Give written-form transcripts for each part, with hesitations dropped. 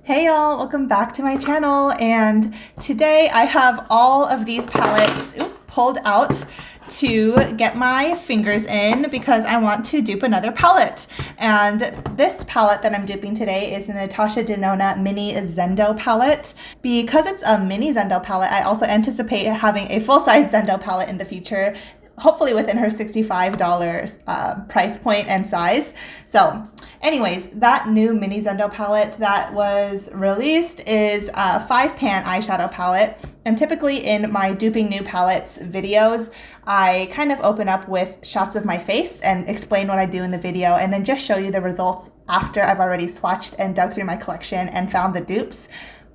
Hey y'all, welcome back to my channel, and today I have all of these palettes pulled out to get my fingers in because I want to dupe another palette. And this palette that I'm duping today is the Natasha Denona Mini Zendo palette. Because it's a Mini Zendo palette, I also anticipate having a full-size Zendo palette in the future, hopefully within her $65 price point and size. So anyways, that new Mini Zendo palette that was released is a 5-pan eyeshadow palette. And typically in my duping new palettes videos, I kind of open up with shots of my face and explain what I do in the video and then just show you the results after I've already swatched and dug through my collection and found the dupes.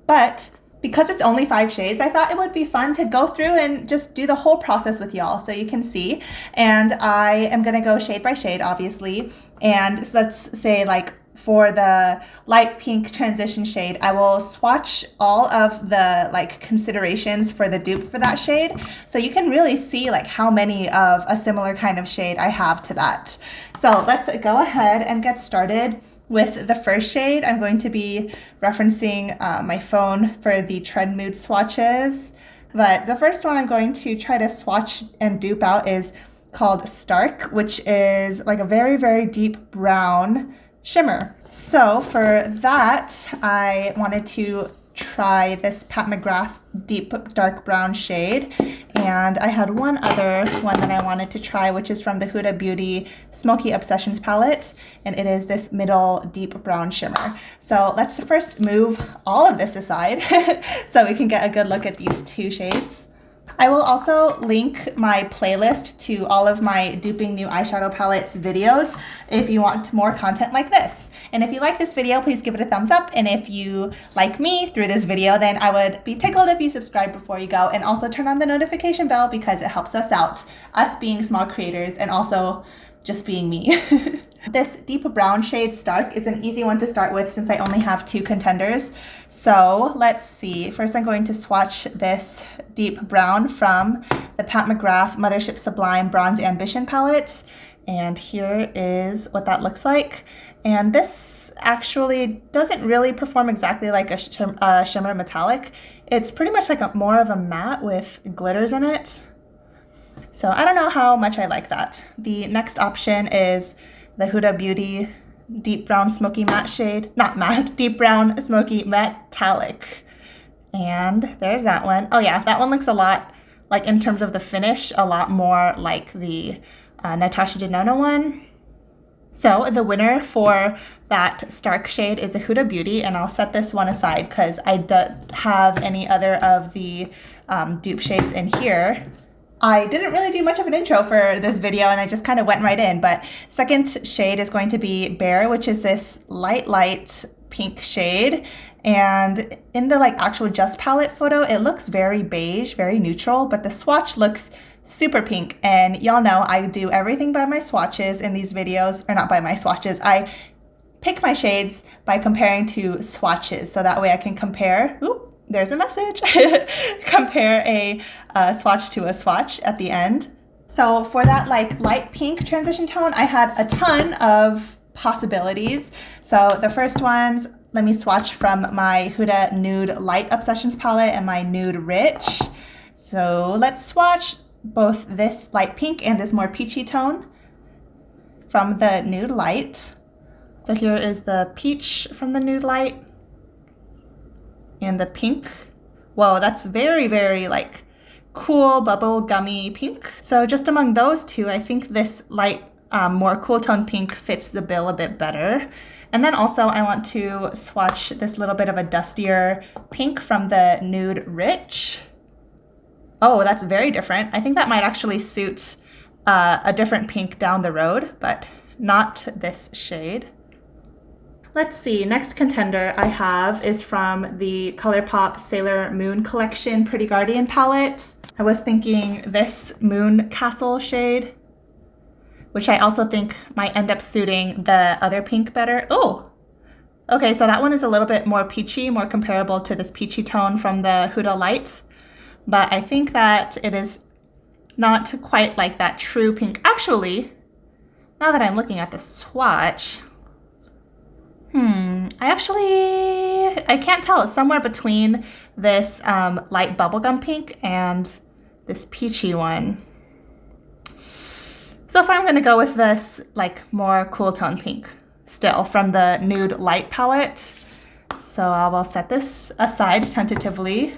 But because it's only 5 shades, I thought it would be fun to go through and just do the whole process with y'all so you can see. And I am gonna go shade by shade, obviously. And let's say like for the light pink transition shade, I will swatch all of the like considerations for the dupe for that shade. So you can really see like how many of a similar kind of shade I have to that. So let's go ahead and get started. With the first shade, I'm going to be referencing my phone for the trend mood swatches. But the first one I'm going to try to swatch and dupe out is called Stark, which is like a very, very deep brown shimmer. So for that, I wanted to try this Pat McGrath deep dark brown shade, and I had one other one that I wanted to try, which is from the Huda Beauty Smoky Obsessions palette, and it is this middle deep brown shimmer. So let's first move all of this aside so we can get a good look at these 2 shades. I will also link my playlist to all of my duping new eyeshadow palettes videos if you want more content like this. And if you like this video, please give it a thumbs up. And if you like me through this video, then I would be tickled if you subscribe before you go, and also turn on the notification bell because it helps us out, us being small creators and also just being me. This deep brown shade Stark is an easy one to start with since I only have 2 contenders. So let's see. First, I'm going to swatch this deep brown from the Pat McGrath Mothership Sublime Bronze Ambition palette. And here is what that looks like. And this actually doesn't really perform exactly like a shimmer metallic. It's pretty much like more of a matte with glitters in it. So I don't know how much I like that. The next option is the Huda Beauty Deep Brown Smoky Matte shade. Not matte, Deep Brown Smoky Metallic. And there's that one. Oh yeah, that one looks a lot, like in terms of the finish, a lot more like the Natasha Denona one. So the winner for that Stark shade is the Huda Beauty, and I'll set this one aside because I don't have any other of the dupe shades in here. I didn't really do much of an intro for this video and I just kind of went right in, but second shade is going to be Bear, which is this light pink shade. And in the like actual Just palette photo, it looks very beige, very neutral, but the swatch looks super pink. And y'all know I do everything by my swatches in these videos, or not by my swatches. I pick my shades by comparing to swatches, so that way I can compare. Ooh, there's a message. Compare a swatch to a swatch at the end. So for that like light pink transition tone, I had a ton of possibilities. So the first ones, let me swatch from my Huda Nude Light Obsessions palette and my Nude Rich. So let's swatch both this light pink and this more peachy tone from the Nude Light. So here is the peach from the Nude Light and the pink. Whoa, that's very, very like cool bubble gummy pink. So just among those 2, I think this light, more cool tone pink fits the bill a bit better. And then also I want to swatch this little bit of a dustier pink from the Nude Rich. Oh, that's very different. I think that might actually suit a different pink down the road, but not this shade. Let's see, next contender I have is from the ColourPop Sailor Moon Collection Pretty Guardian palette. I was thinking this Moon Castle shade, which I also think might end up suiting the other pink better. Oh, okay, so that one is a little bit more peachy, more comparable to this peachy tone from the Huda Light. But I think that it is not quite like that true pink. Actually, now that I'm looking at the swatch, I actually I can't tell. It's somewhere between this light bubblegum pink and this peachy one. So far I'm going to go with this like more cool tone pink still from the Nude Light palette. So I will set this aside tentatively.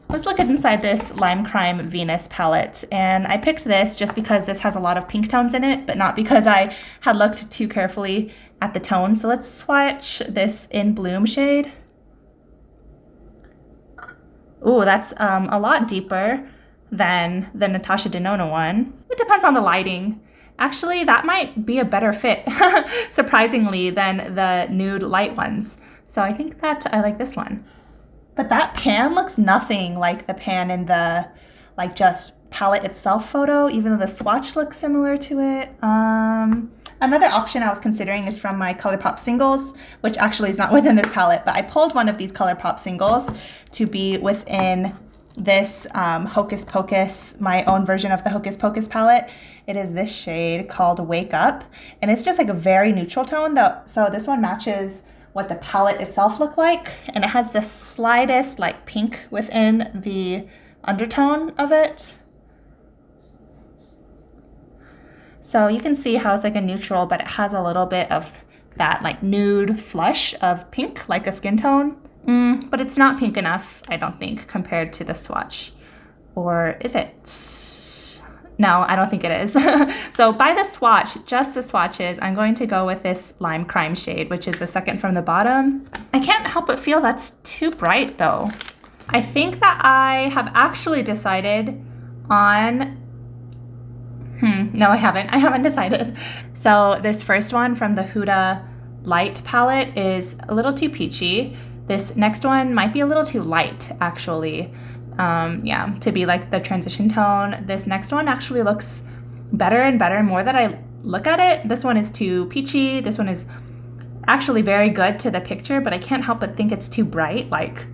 Let's look inside this Lime Crime Venus palette. And I picked this just because this has a lot of pink tones in it, but not because I had looked too carefully at the tone. So let's swatch this In Bloom shade. Ooh, that's a lot deeper than the Natasha Denona one. It depends on the lighting. Actually, that might be a better fit, surprisingly, than the Nude Light ones. So I think that I like this one. But that pan looks nothing like the pan in the like just palette itself photo, even though the swatch looks similar to it. Another option I was considering is from my ColourPop singles, which actually is not within this palette, but I pulled one of these ColourPop singles to be within this Hocus Pocus, my own version of the Hocus Pocus palette. It is this shade called Wake Up, and it's just like a very neutral tone though. So this one matches what the palette itself looked like, and it has the slightest like pink within the undertone of it. So you can see how it's like a neutral, but it has a little bit of that like nude flush of pink, like a skin tone. But it's not pink enough, I don't think, compared to the swatch. Or is it? No, I don't think it is. So by the swatch, just the swatches, I'm going to go with this Lime Crime shade, which is the second from the bottom. I can't help but feel that's too bright though. I think that I have actually decided on, no, I haven't decided. So this first one from the Huda Light palette is a little too peachy. This next one might be a little too light, actually, yeah, to be like the transition tone. This next one actually looks better and better more that I look at it. This one is too peachy. This one is actually very good to the picture, but I can't help but think it's too bright, like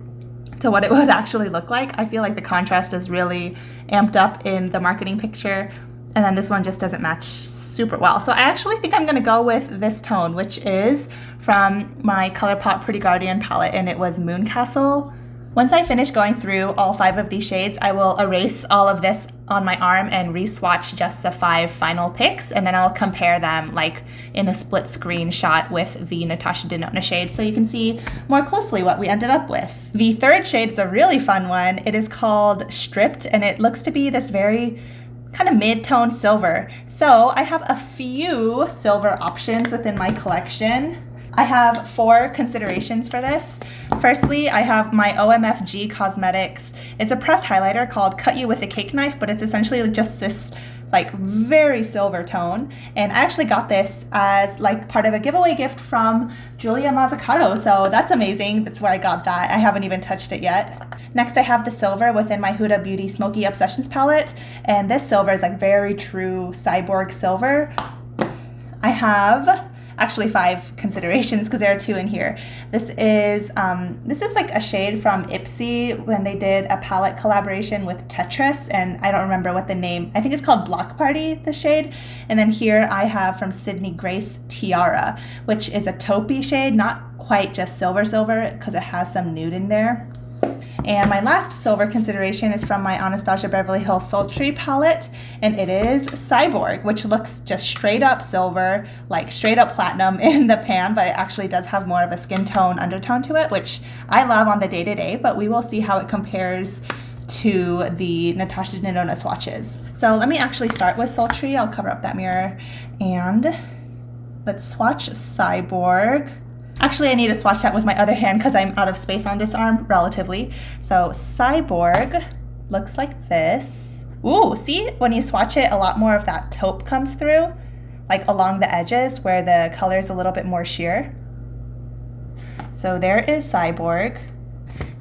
to what it would actually look like. I feel like the contrast is really amped up in the marketing picture, and then this one just doesn't match super well. So I actually think I'm gonna go with this tone, which is from my ColourPop Pretty Guardian palette, and it was Moon Castle. Once I finish going through all 5 of these shades, I will erase all of this on my arm and re-swatch just the 5 final picks, and then I'll compare them like in a split screen shot with the Natasha Denona shade so you can see more closely what we ended up with. The third shade is a really fun one. It is called Stripped, and it looks to be this very kind of mid-tone silver. So I have a few silver options within my collection. I have 4 considerations for this. Firstly, I have my OMFG Cosmetics. It's a pressed highlighter called Cut You With a Cake Knife, but it's essentially just this like very silver tone. And I actually got this as like part of a giveaway gift from Julia Mazzucato. So that's amazing. That's where I got that. I haven't even touched it yet. Next, I have the silver within my Huda Beauty Smoky Obsessions palette. And this silver is like very true cyborg silver. I have actually 5 considerations because there are 2 in here. This is like a shade from Ipsy when they did a palette collaboration with Tetris, and I don't remember what the name, I think it's called Block Party, the shade. And then here I have from Sydney Grace Tiara, which is a taupey shade, not quite just silver because it has some nude in there. And my last silver consideration is from my Anastasia Beverly Hills Sultry palette, and it is Cyborg, which looks just straight up silver, like straight up platinum in the pan, but it actually does have more of a skin tone undertone to it, which I love on the day-to-day, but we will see how it compares to the Natasha Denona swatches. So let me actually start with Sultry. I'll cover up that mirror, and let's swatch Cyborg. Actually, I need to swatch that with my other hand because I'm out of space on this arm, relatively. So Cyborg looks like this. Ooh, see? When you swatch it, a lot more of that taupe comes through, like along the edges where the color is a little bit more sheer. So there is Cyborg.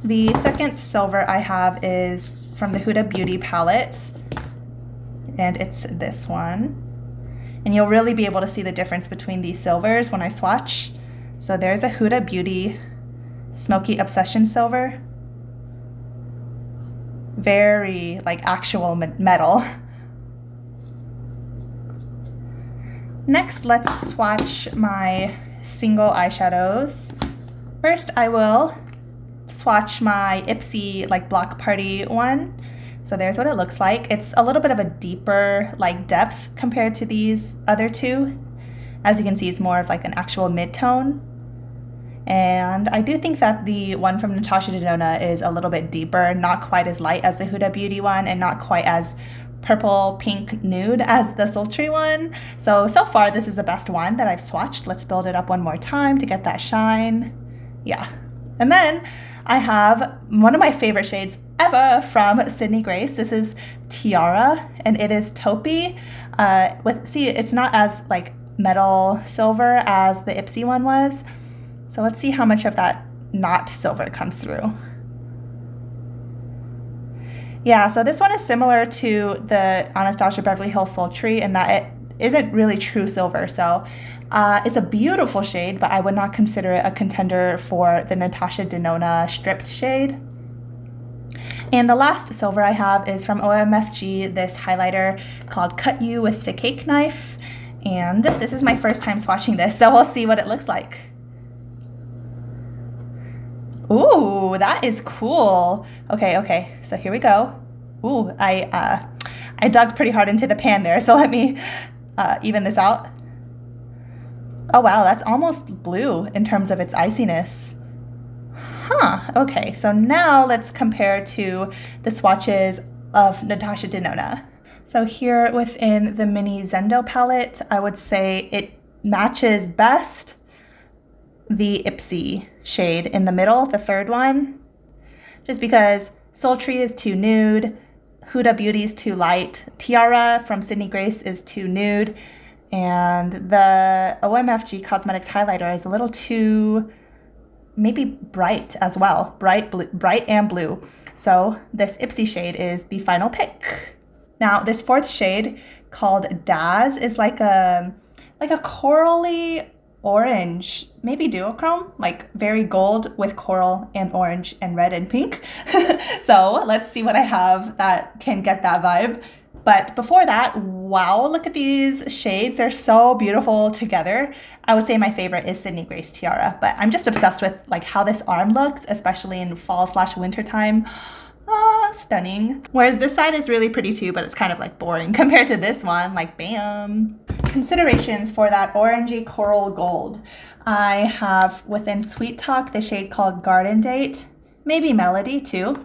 The second silver I have is from the Huda Beauty palette, and it's this one. And you'll really be able to see the difference between these silvers when I swatch. So there's a Huda Beauty Smoky Obsession Silver. Very like actual metal. Next, let's swatch my single eyeshadows. First, I will swatch my Ipsy like block party one. So there's what it looks like. It's a little bit of a deeper like depth compared to these other two. As you can see, it's more of like an actual mid-tone. And I do think that the one from Natasha Denona is a little bit deeper, not quite as light as the Huda Beauty one, and not quite as purple pink nude as the sultry one. So far this is the best one that I've swatched. Let's build it up one more time to get that shine. Yeah. And then I have one of my favorite shades ever from Sydney Grace. This is Tiara, and it is taupey. See, it's not as like metal silver as the Ipsy one was. So let's see how much of that not silver comes through. Yeah, so this one is similar to the Anastasia Beverly Hills Sultry in that it isn't really true silver. So it's a beautiful shade, but I would not consider it a contender for the Natasha Denona stripped shade. And the last silver I have is from OMFG, this highlighter called Cut You with the Cake Knife. And this is my first time swatching this, so we'll see what it looks like. Ooh, that is cool. Okay, so here we go. Ooh, I dug pretty hard into the pan there, so let me even this out. Oh wow, that's almost blue in terms of its iciness. Huh, okay, so now let's compare to the swatches of Natasha Denona. So here within the Mini Zendo palette, I would say it matches best the Ipsy shade in the middle, the third one, just because Sultry is too nude, Huda Beauty is too light, Tiara from Sydney Grace is too nude, and the OMFG Cosmetics highlighter is a little too maybe bright as well, bright and blue. So this Ipsy shade is the final pick. Now this fourth shade called Dazz is like a corally orange, maybe duochrome, like very gold with coral and orange and red and pink. So let's see what I have that can get that vibe. But before that, wow, look at these shades. They're so beautiful together. I would say my favorite is Sydney Grace Tiara, but I'm just obsessed with like how this arm looks, especially in fall/winter time. Stunning. Whereas this side is really pretty too, but it's kind of like boring compared to this one, like bam. Considerations for that orangey coral gold. I have within Sweet Talk the shade called Garden Date, maybe Melody too.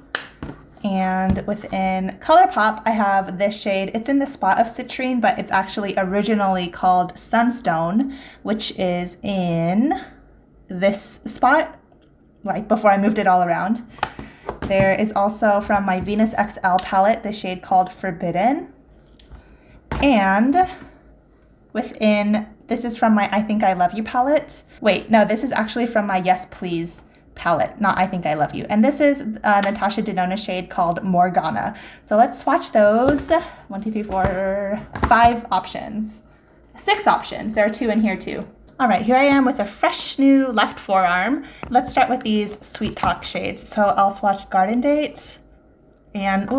And within ColourPop, I have this shade. It's in the spot of citrine, but it's actually originally called Sunstone, which is in this spot, like before I moved it all around. There is also from my Venus XL palette, the shade called Forbidden. And within, this is from my I Think I Love You palette. Wait, no, this is actually from my Yes Please palette, not I Think I Love You. And this is a Natasha Denona shade called Morgana. So let's swatch those. 1, 2, 3, 4, 5 options. 6 options. There are 2 in here too. All right, here I am with a fresh new left forearm. Let's start with these Sweet Talk shades. So I'll swatch Garden Date and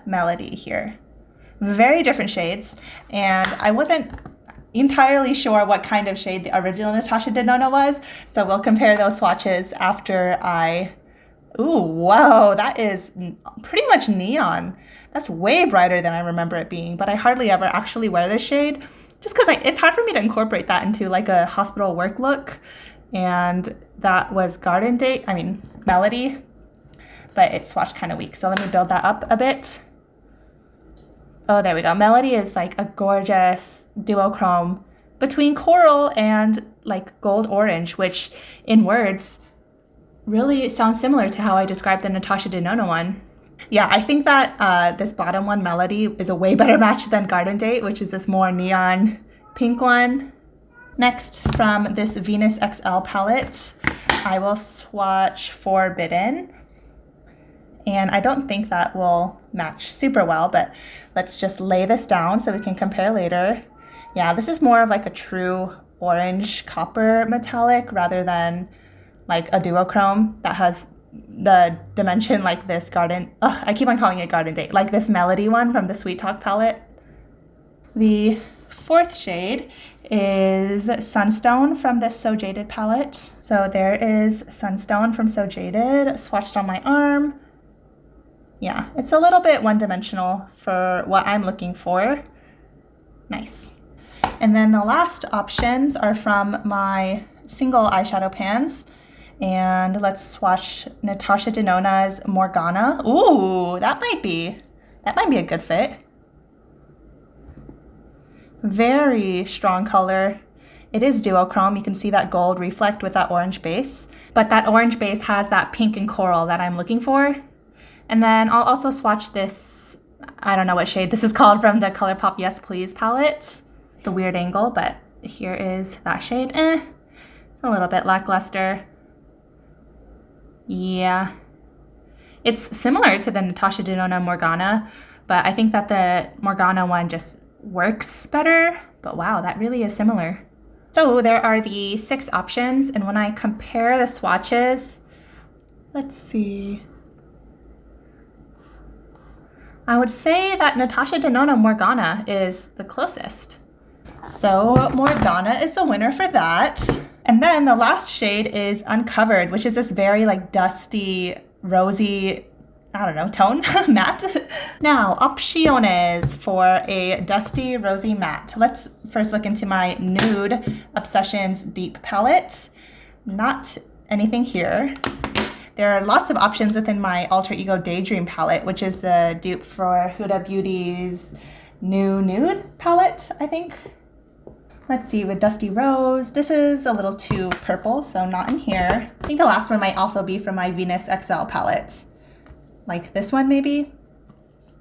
Melody here. Very different shades. And I wasn't entirely sure what kind of shade the original Natasha Denona was. So we'll compare those swatches after ooh, wow, that is pretty much neon. That's way brighter than I remember it being, but I hardly ever actually wear this shade just because it's hard for me to incorporate that into like a hospital work look. And that was Melody, but it swatched kind of weak. So let me build that up a bit. Oh, there we go. Melody is like a gorgeous duochrome between coral and like gold orange, which in words really sounds similar to how I described the Natasha Denona one. Yeah, I think that this bottom one, Melody, is a way better match than Garden Date, which is this more neon pink one. Next, from this Venus XL palette, I will swatch Forbidden. And I don't think that will match super well, but let's just lay this down so we can compare later. Yeah, this is more of like a true orange copper metallic rather than like a duochrome that has the dimension like this I keep on calling it Garden Date, like this Melody one from the Sweet Talk palette. The fourth shade is Sunstone from this So Jaded palette. So there is Sunstone from So Jaded, swatched on my arm. Yeah, it's a little bit one-dimensional for what I'm looking for. Nice. And then the last options are from my single eyeshadow pans. And let's swatch Natasha Denona's Morgana. Ooh, that might be a good fit. Very strong color. It is duochrome. You can see that gold reflect with that orange base, but that orange base has that pink and coral that I'm looking for. And then I'll also swatch this, I don't know what shade this is called, from the ColourPop Yes Please palette. It's a weird angle, but here is that shade. It's a little bit lackluster. Yeah. It's similar to the Natasha Denona Morgana, but I think that the Morgana one just works better. But wow, that really is similar. So there are the 6 options, and when I compare the swatches, let's see. I would say that Natasha Denona Morgana is the closest. So Morgana is the winner for that. And then the last shade is Uncovered, which is this very like dusty, rosy, I don't know, tone, matte. Now, opciones for a dusty, rosy matte. Let's first look into my Nude Obsessions Deep palette. Not anything here. There are lots of options within my Alter Ego Daydream palette, which is the dupe for Huda Beauty's new Nude palette, I think. Let's see, with Dusty Rose, this is a little too purple, so not in here. I think the last one might also be from my Venus XL palette. Like this one maybe.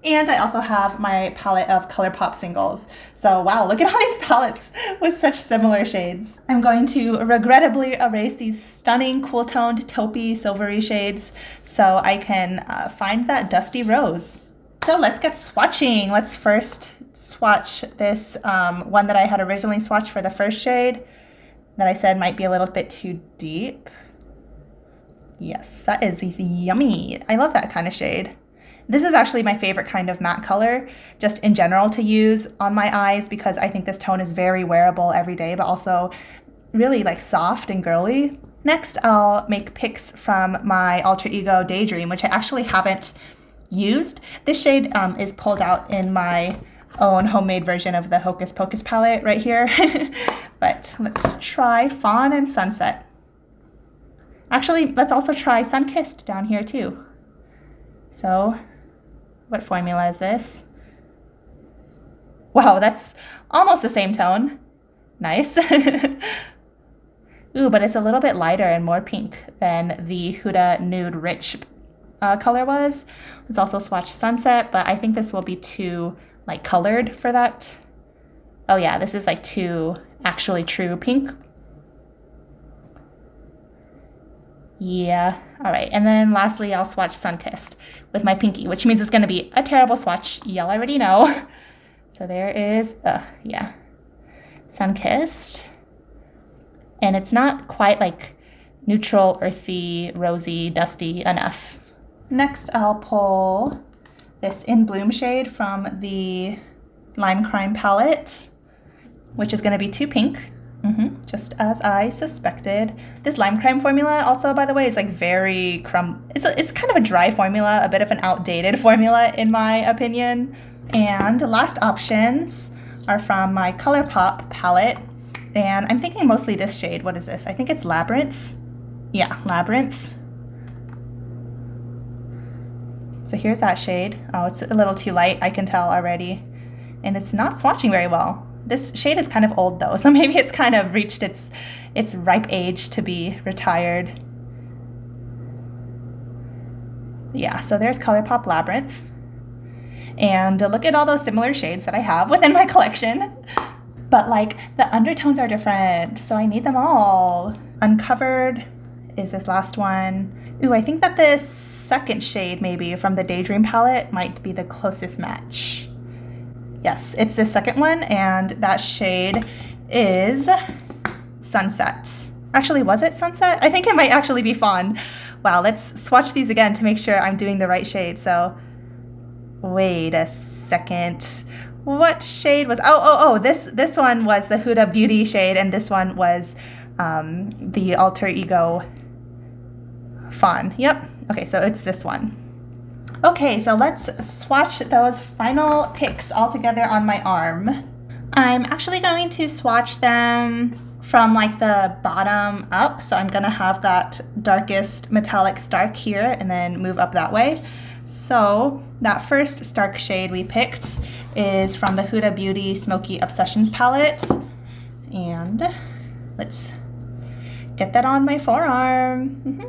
And I also have my palette of ColourPop singles. So wow, look at all these palettes with such similar shades. I'm going to regrettably erase these stunning cool toned taupey silvery shades so I can find that Dusty Rose. So let's get swatching. Let's first swatch this one that I had originally swatched for the first shade that I said might be a little bit too deep. Yes, that is yummy. I love that kind of shade. This is actually my favorite kind of matte color, just in general to use on my eyes, because I think this tone is very wearable every day, but also really like soft and girly. Next, I'll make picks from my Alter Ego Daydream, which I actually haven't used. This shade is pulled out in my own homemade version of the Hocus Pocus palette right here. But let's try Fawn and Sunset. Actually, let's also try Sun-Kissed down here too. So, what formula is this? Wow, that's almost the same tone. Nice. Ooh, but it's a little bit lighter and more pink than the Huda Nude Rich color was. Let's also swatch Sunset, but I think this will be too like colored for that. Oh yeah, this is like too actually true pink. Yeah, all right. And then lastly, I'll swatch Sun-Kissed with my pinky, which means it's gonna be a terrible swatch. Y'all already know. So there is, yeah, Sun-Kissed. And it's not quite like neutral, earthy, rosy, dusty enough. Next, I'll pull this In Bloom shade from the Lime Crime palette, which is gonna be too pink. Just as I suspected. This Lime Crime formula also, by the way, is like very it's kind of a dry formula, a bit of an outdated formula in my opinion. And the last options are from my ColourPop palette, and I'm thinking mostly this shade. What is this? I think it's Labyrinth. Yeah, Labyrinth. So here's that shade. Oh, it's a little too light, I can tell already. And it's not swatching very well. This shade is kind of old though, so maybe it's kind of reached its ripe age to be retired. Yeah, so there's ColourPop Labyrinth. And look at all those similar shades that I have within my collection. But like the undertones are different, so I need them all. Uncovered is this last one. Ooh, I think that this second shade maybe from the Daydream palette might be the closest match. Yes, it's the second one, and that shade is Sunset. Actually, was it Sunset? I think it might actually be Fawn. Wow, let's swatch these again to make sure I'm doing the right shade. So, wait a second. what shade was, this one was the Huda Beauty shade, and this one was the Alter Ego Fawn. Yep. Okay, so it's this one. Okay, so let's swatch those final picks all together on my arm. I'm actually going to swatch them from like the bottom up. So I'm gonna have that darkest metallic Stark here and then move up that way. So that first Stark shade we picked is from the Huda Beauty Smoky Obsessions palette. And let's get that on my forearm.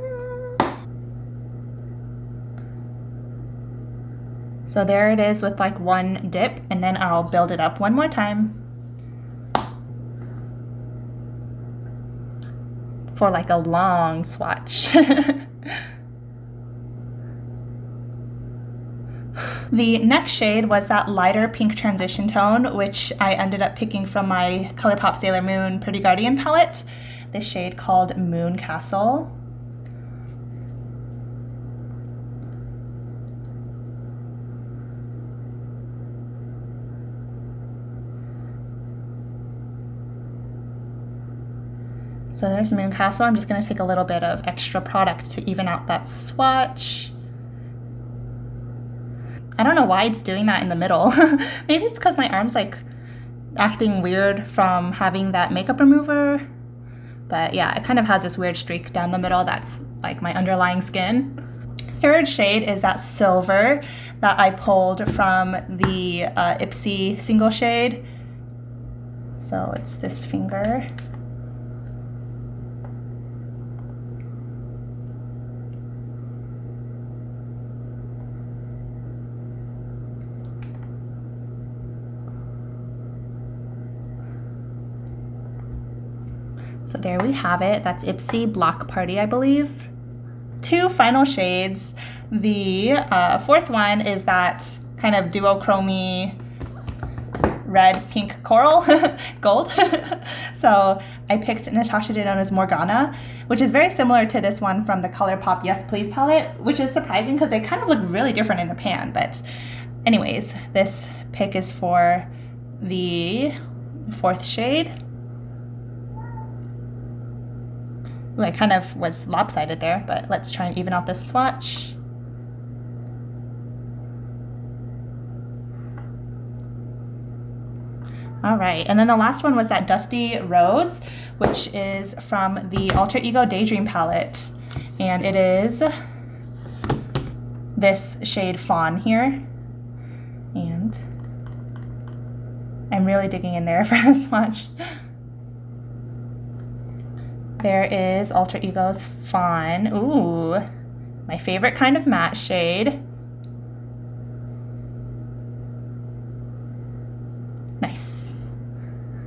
So there it is with like one dip, and then I'll build it up one more time for like a long swatch. The next shade was that lighter pink transition tone, which I ended up picking from my ColourPop Sailor Moon Pretty Guardian palette. This shade called Moon Castle. So there's Moon Castle. I'm just going to take a little bit of extra product to even out that swatch. I don't know why it's doing that in the middle. Maybe it's because my arm's like acting weird from having that makeup remover. But yeah, it kind of has this weird streak down the middle that's like my underlying skin. Third shade is that silver that I pulled from the Ipsy single shade. So it's this finger. So there we have it. That's Ipsy Block Party, I believe. Two final shades. The fourth one is that kind of duochrome red, pink, coral, gold. So I picked Natasha Denona's Morgana, which is very similar to this one from the ColourPop Yes Please palette, which is surprising because they kind of look really different in the pan. But anyways, this pick is for the fourth shade. Ooh, I kind of was lopsided there, but let's try and even out this swatch. All right, and then the last one was that Dusty Rose, which is from the Alter Ego Daydream palette. And it is this shade Fawn here. And I'm really digging in there for this swatch. There is Alter Ego's Fawn. Ooh, my favorite kind of matte shade. Nice.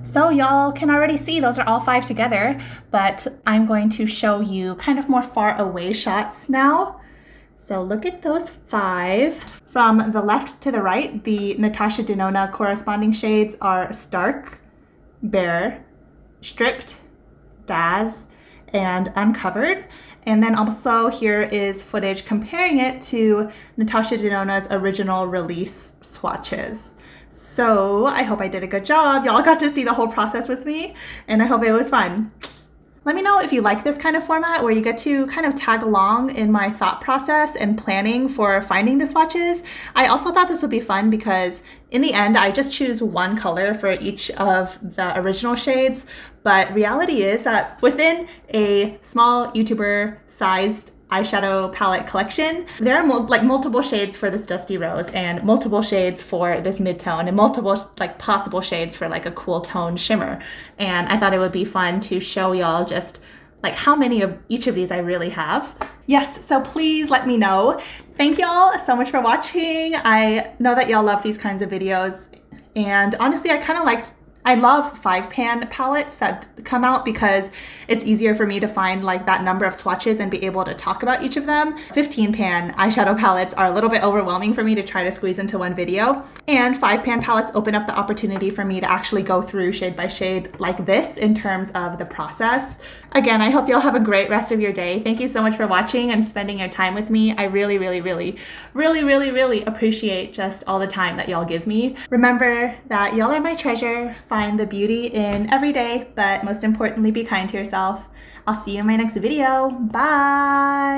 So y'all can already see those are all five together, but I'm going to show you kind of more far away shots now. So look at those five. From the left to the right, the Natasha Denona corresponding shades are Stark, Bare, Stripped, Dazz, and Uncovered. And then also here is footage comparing it to Natasha Denona's original release swatches. So I hope I did a good job. Y'all got to see the whole process with me, and I hope it was fun. Let me know if you like this kind of format where you get to kind of tag along in my thought process and planning for finding the swatches. I also thought this would be fun because in the end, I just choose one color for each of the original shades. But reality is that within a small YouTuber sized eyeshadow palette collection, there are multiple shades for this Dusty Rose and multiple shades for this mid-tone and multiple possible shades for like a cool tone shimmer. And I thought it would be fun to show y'all just like how many of each of these I really have. Yes, so please let me know. Thank y'all so much for watching. I know that y'all love these kinds of videos, and honestly, I kind of liked I love 5-pan palettes that come out because it's easier for me to find like that number of swatches and be able to talk about each of them. 15-pan eyeshadow palettes are a little bit overwhelming for me to try to squeeze into one video. And 5-pan palettes open up the opportunity for me to actually go through shade by shade like this in terms of the process. Again, I hope you'll have a great rest of your day. Thank you so much for watching and spending your time with me. I really appreciate just all the time that y'all give me. Remember that y'all are my treasure. Find the beauty in every day, but most importantly, be kind to yourself. I'll see you in my next video. Bye!